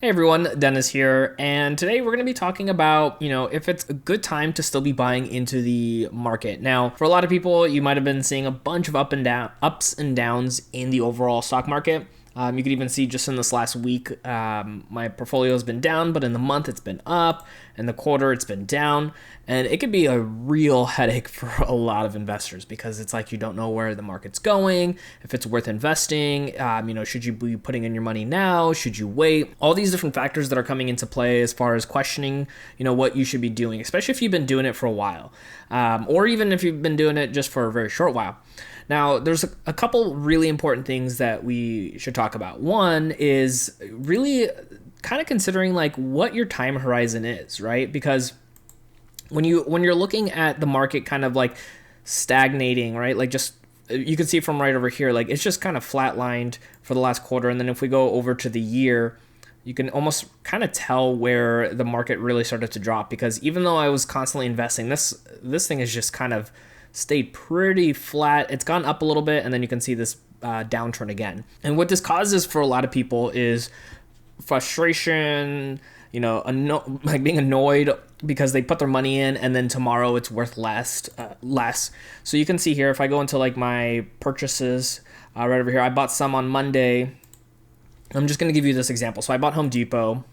Hey everyone, Dennis here, and today we're going to be talking about, if it's a good time to still be buying into the market. Now, for a lot of people, you might have been seeing a bunch of ups and downs in the overall stock market. You could even see just in this last week, my portfolio has been down, but in the month it's been up, and the quarter it's been down, and it could be a real headache for a lot of investors because it's like you don't know where the market's going, if it's worth investing, should you be putting in your money now, should you wait? All these different factors that are coming into play as far as questioning, what you should be doing, especially if you've been doing it for a while, or even if you've been doing it just for a very short while. Now, there's a couple really important things that we should talk about. One is really kind of considering like what your time horizon is, right? Because when you're looking at the market kind of like stagnating, right? Like just you can see from right over here, like it's just kind of flatlined for the last quarter, and then if we go over to the year, you can almost kind of tell where the market really started to drop, because even though I was constantly investing, this thing is just kind of stayed pretty flat. It's gone up a little bit, and then you can see this downturn again. And what this causes for a lot of people is frustration, like being annoyed because they put their money in and then tomorrow it's worth less. So you can see here, if I go into like my purchases right over here, I bought some on Monday. I'm just going to give you this example. So I bought Home Depot,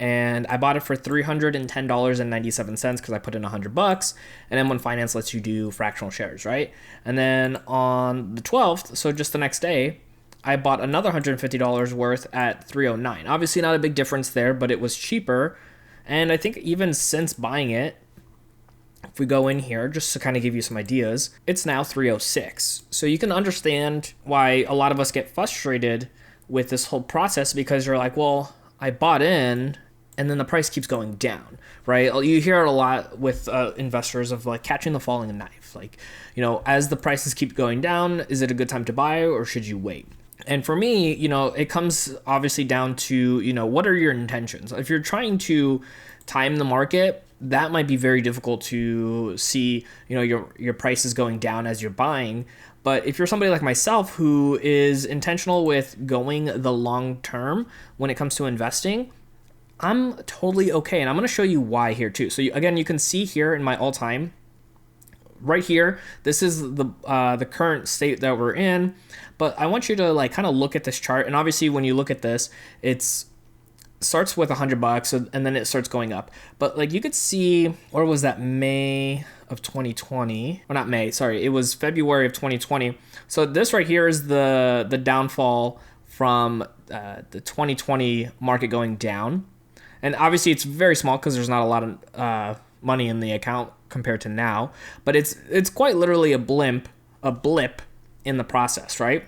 and I bought it for $310.97 because I put in $100, and M1 Finance lets you do fractional shares, right? And then on the 12th, so just the next day, I bought another $150 worth at $309. Obviously not a big difference there, but it was cheaper. And I think even since buying it, if we go in here, just to kind of give you some ideas, it's now $306. So you can understand why a lot of us get frustrated with this whole process, because you're like, well, I bought in and then the price keeps going down, right? You hear it a lot with investors of like catching the falling knife. Like, as the prices keep going down, is it a good time to buy or should you wait? And for me, it comes obviously down to, what are your intentions? If you're trying to time the market, that might be very difficult to see, your prices going down as you're buying. But if you're somebody like myself who is intentional with going the long term when it comes to investing, I'm totally okay. And I'm going to show you why here too. So again, you can see here in my all-time, right here, this is the current state that we're in. But I want you to like kind of look at this chart. And obviously when you look at this, it's starts with $100 and then it starts going up. But like you could see, or was that May of 2020? Or not May, sorry, it was February of 2020. So this right here is the downfall from the 2020 market going down. And obviously it's very small because there's not a lot of money in the account compared to now, but it's quite literally a blip in the process, right?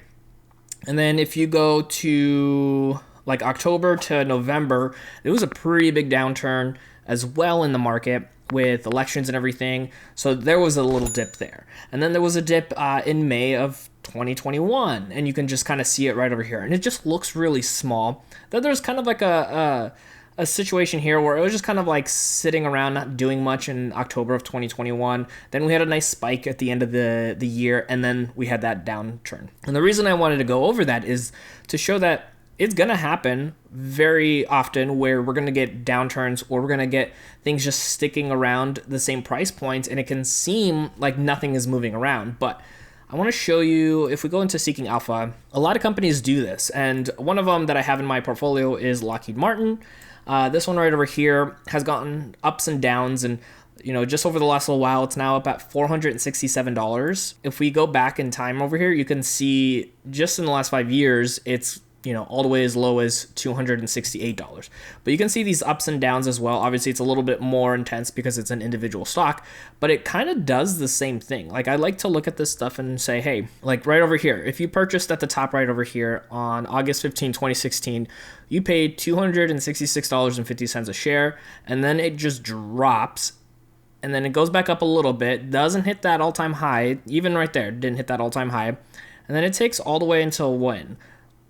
And then if you go to like October to November, it was a pretty big downturn as well in the market with elections and everything. So there was a little dip there. And then there was a dip in May of 2021, and you can just kind of see it right over here. And it just looks really small. Then there's kind of like a situation here where it was just kind of like sitting around not doing much in October of 2021. Then we had a nice spike at the end of the year, and then we had that downturn. And the reason I wanted to go over that is to show that it's going to happen very often where we're going to get downturns, or we're going to get things just sticking around the same price points, and it can seem like nothing is moving around. But I want to show you, if we go into Seeking Alpha, a lot of companies do this. And one of them that I have in my portfolio is Lockheed Martin. This one right over here has gotten ups and downs, and just over the last little while, it's now up at $467. If we go back in time over here, you can see just in the last 5 years, it's all the way as low as $268. But you can see these ups and downs as well. Obviously, it's a little bit more intense because it's an individual stock, but it kind of does the same thing. Like, I like to look at this stuff and say, hey, like right over here, if you purchased at the top right over here on August 15, 2016, you paid $266.50 a share, and then it just drops, and then it goes back up a little bit, doesn't hit that all-time high, even right there, didn't hit that all-time high, and then it takes all the way until when?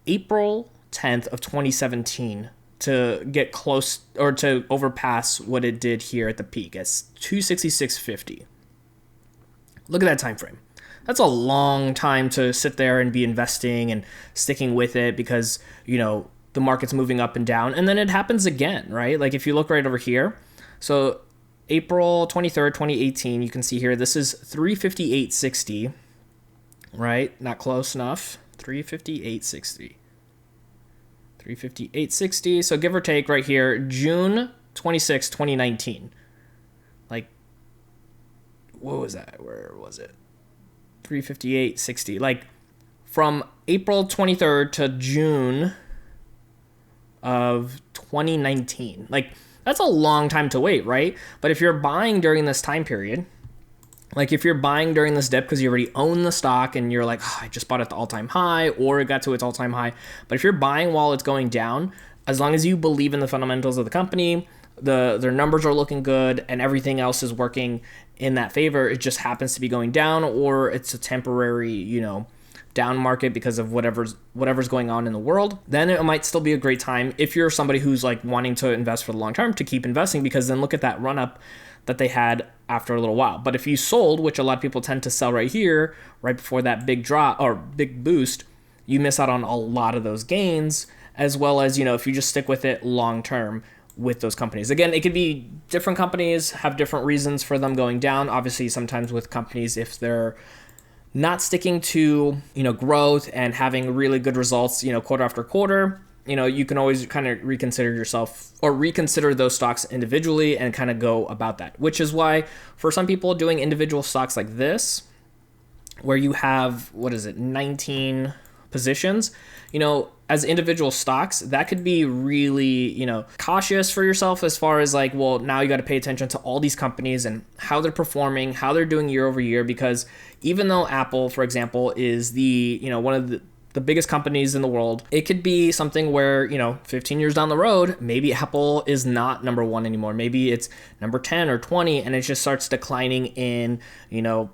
April 10th of 2017 to get close, or to overpass what it did here at the peak. It's 266.50. Look at that time frame. That's a long time to sit there and be investing and sticking with it, because the market's moving up and down, and then it happens again, right? Like if you look right over here, so April 23rd, 2018, you can see here, this is 358.60, right? Not close enough. 358.60. 358.60. So give or take right here, June 26, 2019. Like, what was that? Where was it? 358.60. Like, from April 23rd to June of 2019. Like, that's a long time to wait, right? But if you're buying during this time period, like if you're buying during this dip because you already own the stock and you're like, oh, I just bought it at the all-time high, or it got to its all-time high. But if you're buying while it's going down, as long as you believe in the fundamentals of the company, their numbers are looking good and everything else is working in that favor, it just happens to be going down, or it's a temporary, down market because of whatever's going on in the world, then it might still be a great time if you're somebody who's like wanting to invest for the long term to keep investing, because then look at that run up that they had after a little while. But if you sold, which a lot of people tend to sell right here, right before that big drop or big boost, you miss out on a lot of those gains, as well as, if you just stick with it long term with those companies. Again, it could be different companies have different reasons for them going down. Obviously, sometimes with companies, if they're not sticking to, growth and having really good results, quarter after quarter, you can always kind of reconsider yourself or reconsider those stocks individually and kind of go about that, which is why for some people doing individual stocks like this, where you have, 19 positions, as individual stocks, that could be really, cautious for yourself as far as like, well, now you got to pay attention to all these companies and how they're performing, how they're doing year over year, because even though Apple, for example, is the, one of the biggest companies in the world, it could be something where, 15 years down the road, maybe Apple is not number one anymore. Maybe it's number 10 or 20, and it just starts declining in,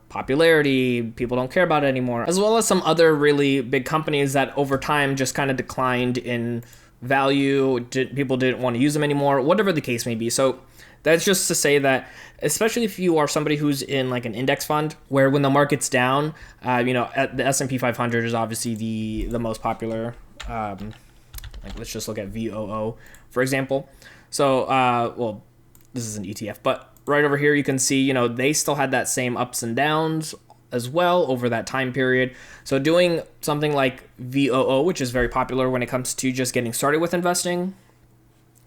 popularity. People don't care about it anymore, as well as some other really big companies that over time just kind of declined in value. People didn't want to use them anymore, whatever the case may be. So that's just to say that, especially if you are somebody who's in like an index fund, where when the market's down, the S&P 500 is obviously the most popular. Like let's just look at VOO, for example. So, this is an ETF, but right over here you can see, they still had that same ups and downs as well over that time period. So doing something like VOO, which is very popular when it comes to just getting started with investing,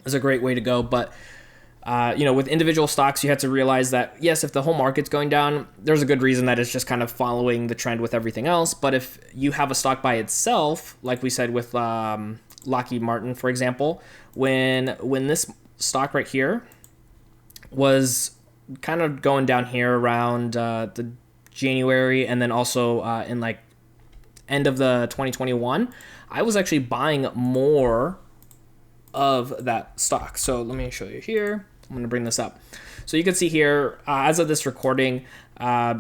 is a great way to go. But with individual stocks, you have to realize that, yes, if the whole market's going down, there's a good reason that it's just kind of following the trend with everything else. But if you have a stock by itself, like we said with Lockheed Martin, for example, when this stock right here was kind of going down here around the January, and then also in like end of the 2021, I was actually buying more of that stock. So let me show you here. I'm going to bring this up. So you can see here, as of this recording, I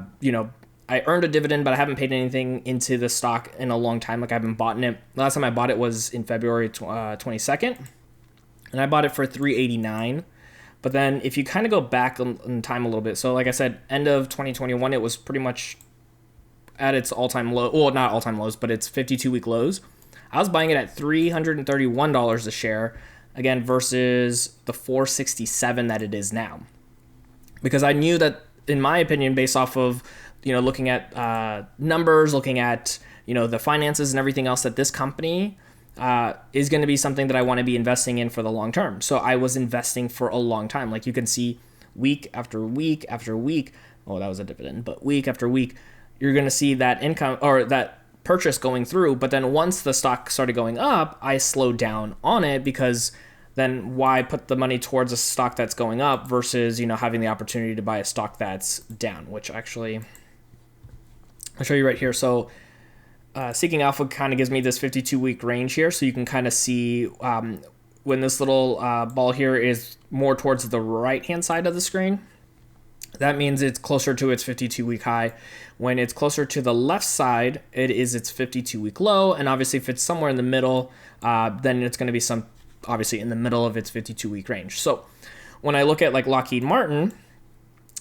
earned a dividend, but I haven't paid anything into the stock in a long time. Like I haven't bought in it. The last time I bought it was in February 22nd, and I bought it for $3.89. But then if you kind of go back in time a little bit, so like I said, end of 2021, it was pretty much at its all-time low. Well, not all-time lows, but its 52-week lows. I was buying it at $331 a share, again, versus the $467 that it is now. Because I knew that, in my opinion, based off of, looking at numbers, looking at, the finances and everything else, that this company is going to be something that I want to be investing in for the long term. So I was investing for a long time. Like you can see week after week after week. Oh, that was a dividend, but week after week, you're going to see that income or that purchase going through. But then once the stock started going up, I slowed down on it, because then why put the money towards a stock that's going up versus, having the opportunity to buy a stock that's down, which actually I'll show you right here. So Seeking Alpha kind of gives me this 52-week range here. So you can kind of see when this little ball here is more towards the right-hand side of the screen, that means it's closer to its 52-week high. When it's closer to the left side, it is its 52-week low. And obviously, if it's somewhere in the middle, then it's going to be obviously in the middle of its 52-week range. So when I look at like Lockheed Martin,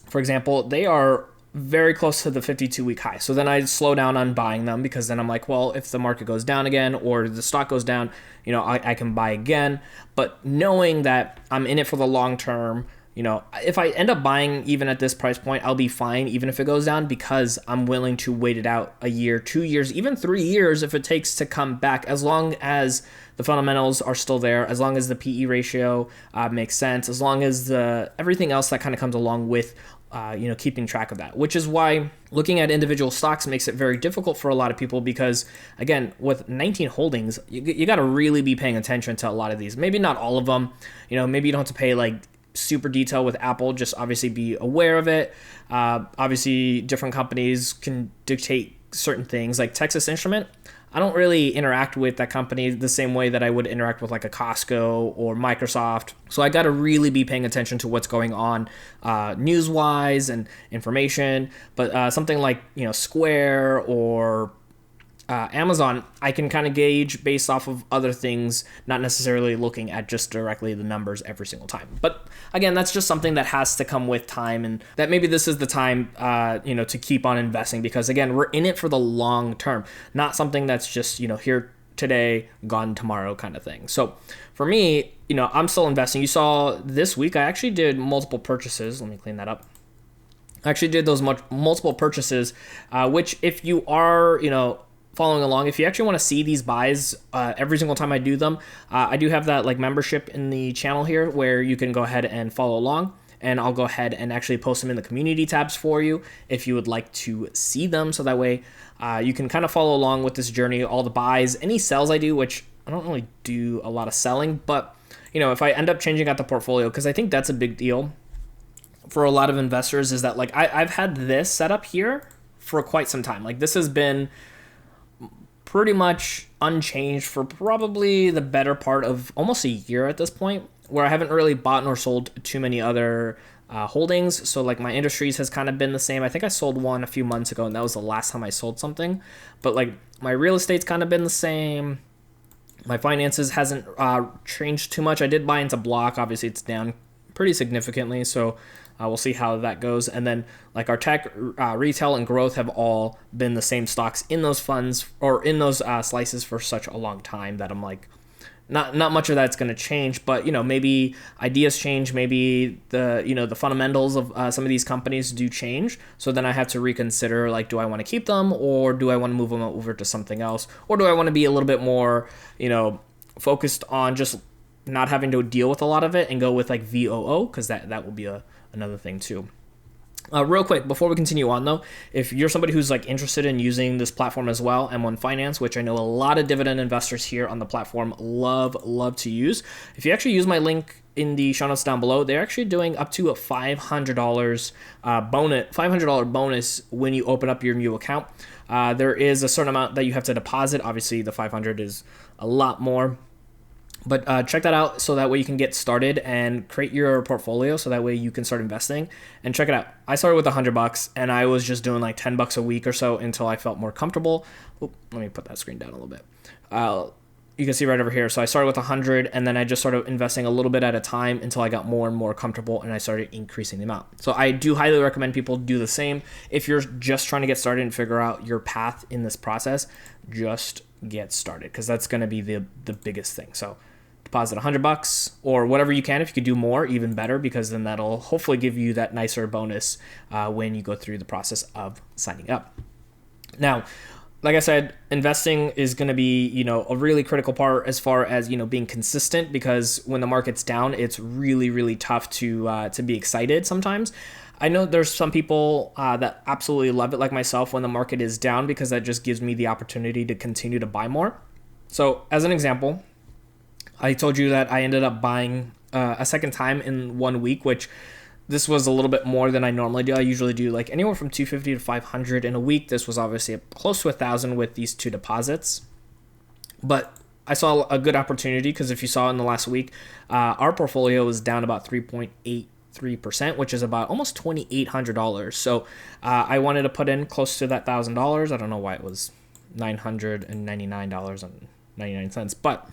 for example, they are very close to the 52-week high. So then I slow down on buying them, because then I'm like, well, if the market goes down again or the stock goes down, I can buy again. But knowing that I'm in it for the long term, if I end up buying even at this price point, I'll be fine even if it goes down, because I'm willing to wait it out a year, 2 years, even 3 years if it takes to come back, as long as the fundamentals are still there, as long as the PE ratio makes sense, as long as everything else that kind of comes along with keeping track of that, which is why looking at individual stocks makes it very difficult for a lot of people, because again, with 19 holdings, you got to really be paying attention to a lot of these. Maybe not all of them, maybe you don't have to pay like super detail with Apple, just obviously be aware of it. Obviously different companies can dictate certain things, like Texas Instrument. I don't really interact with that company the same way that I would interact with like a Costco or Microsoft. So I got to really be paying attention to what's going on news-wise and information. But something like, Square or Amazon, I can kind of gauge based off of other things, not necessarily looking at just directly the numbers every single time. But again, that's just something that has to come with time, and that maybe this is the time, to keep on investing, because again, we're in it for the long term, not something that's just, here today, gone tomorrow kind of thing. So for me, I'm still investing. You saw this week, I actually did multiple purchases. Let me clean that up. I actually did those multiple purchases, which if you are, following along, if you actually want to see these buys every single time I do them, I do have that like membership in the channel here where you can go ahead and follow along, and I'll go ahead and actually post them in the community tabs for you if you would like to see them, so that way you can kind of follow along with this journey, all the buys, any sells I do, which I don't really do a lot of selling, but if I end up changing out the portfolio, because I think that's a big deal for a lot of investors, is that like I've had this set up here for quite some time. Like this has been pretty much unchanged for probably the better part of almost a year at this point, where I haven't really bought nor sold too many other holdings. So like my industries has kind of been the same. I think I sold one a few months ago, and that was the last time I sold something. But like my real estate's kind of been the same. My finances hasn't changed too much. I did buy into Block. Obviously it's down pretty significantly, so we'll see how that goes. And then like our tech, retail, and growth have all been the same stocks in those funds or in those slices for such a long time that I'm like, not much of that's going to change. But maybe ideas change, maybe the fundamentals of some of these companies do change. So then I have to reconsider, like, do I want to keep them, or do I want to move them over to something else, or do I want to be a little bit more focused on just not having to deal with a lot of it and go with like VOO, because that will be another thing too. Real quick, before we continue on though, if you're somebody who's like interested in using this platform as well, M1 Finance, which I know a lot of dividend investors here on the platform love to use, if you actually use my link in the show notes down below, they're actually doing up to a $500 bonus when you open up your new account. There is a certain amount that you have to deposit. Obviously the 500 is a lot more. But check that out, so that way you can get started and create your portfolio, so that way you can start investing. And check it out. I started with $100, and I was just doing like $10 a week or so until I felt more comfortable. Oop, let me put that screen down a little bit. You can see right over here. So I started with 100, and then I just started investing a little bit at a time until I got more and more comfortable, and I started increasing the amount. So I do highly recommend people do the same. If you're just trying to get started and figure out your path in this process, just get started, because that's going to be the biggest thing. So deposit $100 or whatever you can. If you could do more, even better, because then that'll hopefully give you that nicer bonus when you go through the process of signing up. Now, like I said, investing is going to be, a really critical part as far as, being consistent, because when the market's down, it's really, really tough to be excited sometimes. I know there's some people that absolutely love it, like myself, when the market is down, because that just gives me the opportunity to continue to buy more. So as an example, I told you that I ended up buying a second time in 1 week, which this was a little bit more than I normally do. I usually do like anywhere from 250 to 500 in a week. This was obviously close to 1,000 with these two deposits. But I saw a good opportunity, because if you saw in the last week, our portfolio was down about 3.83%, which is about almost $2,800. So I wanted to put in close to that $1,000. I don't know why it was $999.99, but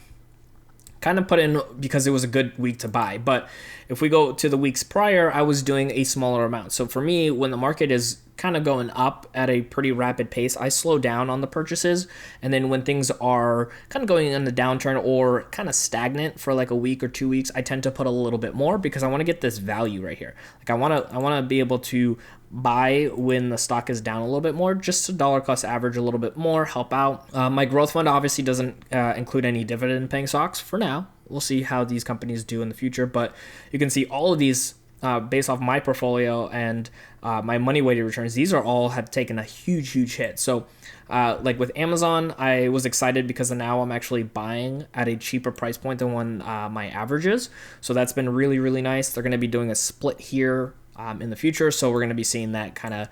kind of put in because it was a good week to buy. But if we go to the weeks prior, I was doing a smaller amount. So for me, when the market is kind of going up at a pretty rapid pace, I slow down on the purchases. And then when things are kind of going in the downturn or kind of stagnant for like a week or 2 weeks, I tend to put a little bit more because I want to get this value right here. Like I want to be able to buy when the stock is down a little bit more, just to dollar cost average a little bit more, help out. My growth fund obviously doesn't include any dividend paying stocks for now. We'll see how these companies do in the future, but you can see all of these based off my portfolio and my money weighted returns. These are all have taken a huge hit. So like with Amazon, I was excited because now I'm actually buying at a cheaper price point than when my average is. So that's been really nice. They're going to be doing a split here in the future. So we're going to be seeing that kind of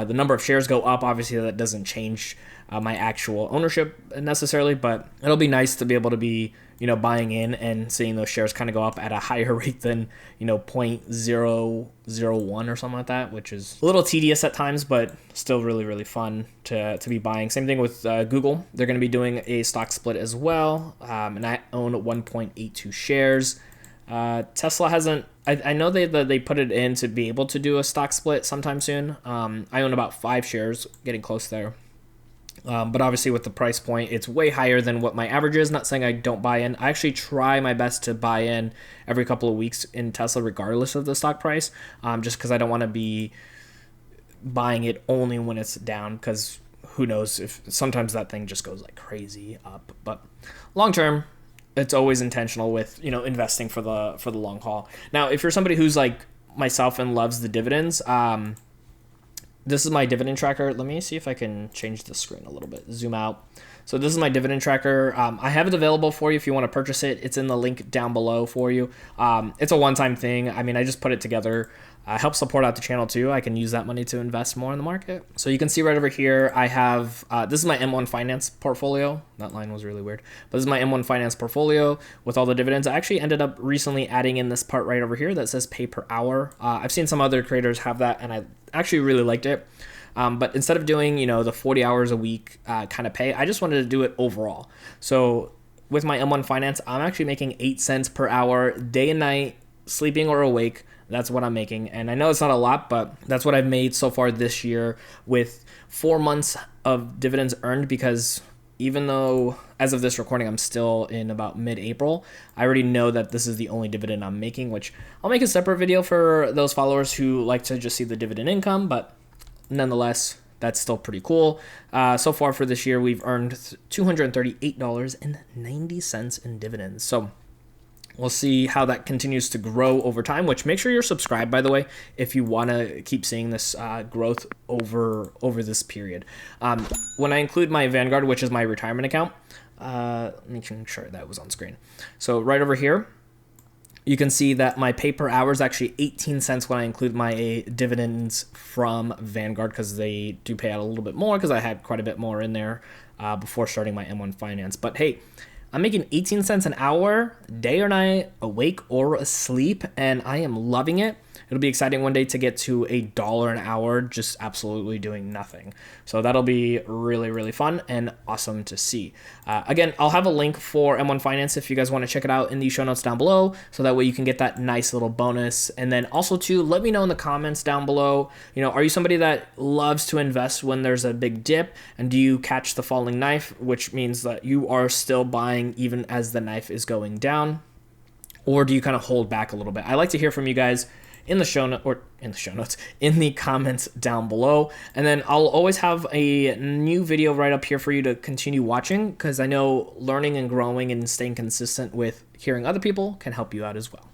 the number of shares go up. Obviously, that doesn't change my actual ownership necessarily, but it'll be nice to be able to be, buying in and seeing those shares kind of go up at a higher rate than, 0.001 or something like that, which is a little tedious at times, but still really fun to be buying. Same thing with Google. They're going to be doing a stock split as well. And I own 1.82 shares. Tesla hasn't, I know they put it in to be able to do a stock split sometime soon. I own about 5 shares, getting close there. But obviously with the price point, it's way higher than what my average is. Not saying I don't buy in. I actually try my best to buy in every couple of weeks in Tesla, regardless of the stock price, just because I don't want to be buying it only when it's down, because who knows if sometimes that thing just goes like crazy up. But long term, it's always intentional with, investing for the long haul. Now, if you're somebody who's like myself and loves the dividends, this is my dividend tracker. Let me see if I can change the screen a little bit, zoom out. So this is my dividend tracker. I have it available for you if you want to purchase it. It's in the link down below for you. It's a one-time thing. I mean, I just put it together. Help support out the channel too. I can use that money to invest more in the market. So you can see right over here, I have, this is my M1 Finance portfolio. That line was really weird, but this is my M1 Finance portfolio with all the dividends. I actually ended up recently adding in this part right over here that says pay per hour. I've seen some other creators have that, and I actually really liked it. But instead of doing, the 40 hours a week kind of pay, I just wanted to do it overall. So with my M1 Finance, I'm actually making 8 cents per hour, day and night, sleeping or awake. That's what I'm making. And I know it's not a lot, but that's what I've made so far this year with 4 months of dividends earned, because even though as of this recording, I'm still in about mid-April, I already know that this is the only dividend I'm making, which I'll make a separate video for those followers who like to just see the dividend income, but nonetheless, that's still pretty cool. So far for this year, we've earned $238.90 in dividends. So we'll see how that continues to grow over time, which make sure you're subscribed, by the way, if you want to keep seeing this growth over this period. When I include my Vanguard, which is my retirement account, let me make sure that was on screen. So right over here, you can see that my pay per hour is actually 18 cents when I include my dividends from Vanguard, because they do pay out a little bit more, because I had quite a bit more in there before starting my M1 Finance. But hey, I'm making 18 cents an hour, day or night, awake or asleep, and I am loving it. It'll be exciting one day to get to $1 an hour, just absolutely doing nothing. So that'll be really fun and awesome to see. Again, I'll have a link for M1 Finance if you guys want to check it out in the show notes down below, so that way you can get that nice little bonus. And then also too, let me know in the comments down below, are you somebody that loves to invest when there's a big dip, and do you catch the falling knife, which means that you are still buying even as the knife is going down, or do you kind of hold back a little bit? I like to hear from you guys in the show notes, in the comments down below. And then I'll always have a new video right up here for you to continue watching, because I know learning and growing and staying consistent with hearing other people can help you out as well.